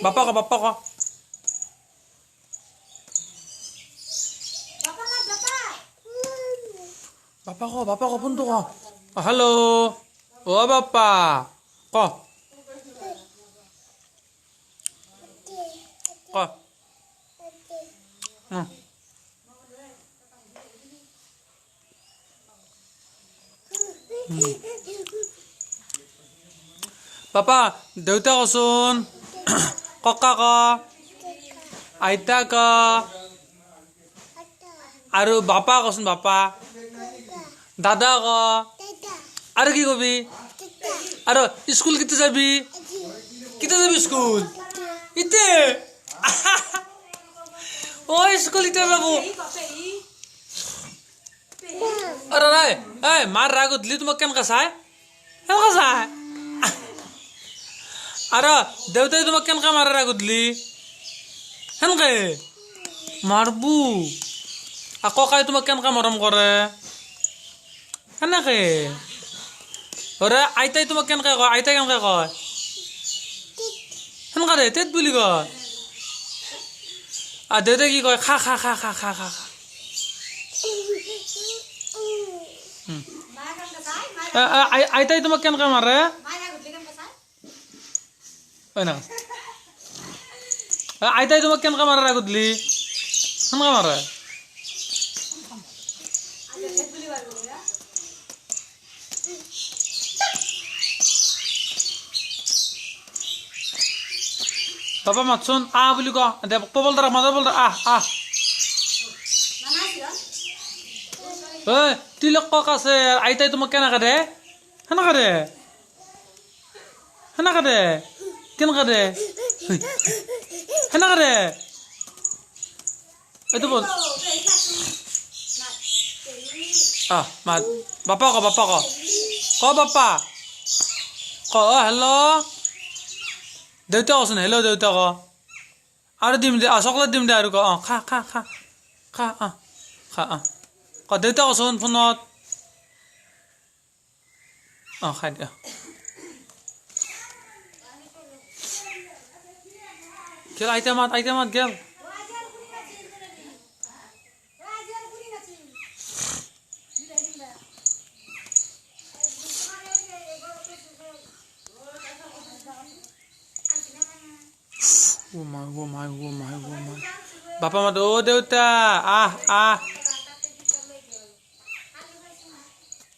বাপা ক বাপা ক বাপা ক ফোনটো ক হেল্ল' অ বাপা ক ক বাপা দেউতা কচোন ককা ক আইতা ক আৰু বাপা কচোন বাপা দাদা ক আৰু কি কবি আৰু স্কুল কেতিয়া যাবি স্কুল ইতে ও স্কুল ইতিয়া যাব আৰে নাই এই মাৰ ৰাগ উঠলি তোমাক কেনেকা চাই আৰু দেউতাই তোমাক কেনেকা মাৰা ৰাগ উঠলি সেনেকে মাৰবু ককাই তোমাক কেনেকা মৰম কৰে সেনেকে অৰে আইতাই তোমাক কেনেকে কয় আইতাই কেনেকে কয় সেনেকা দে তেত বুলি কয় আৰু দেউতাই কি কয় খা খা খা খা খা খা খা আইতাই তোমাক কেনেকে মাৰে আইতাই তোমাক কেনেকে মাৰে ৰাগ উঠলি সেনেকে মাৰে বাবা মাতচোন বুলি ক দে বলদাৰ মাজৰ বলদাৰ ঐ তিলক কক আছে আইতাই তোমাক কেনেকে দে সেনেকে দে কেনেকে দে সেনেকে দে এইটো বল মাত বাপা ক বাপা বাপা ক হেল্ল' দেউতা কচোন হেল্ল' দেউতা ক আৰু দিম দে চকলেট দিম দে আৰু ক খা খা খা খা খা ক দেউতা কচোন ফোনত খাই দিয়া গেল আইতা মাত গেল Oh my. বাপা মাত অ দেউতা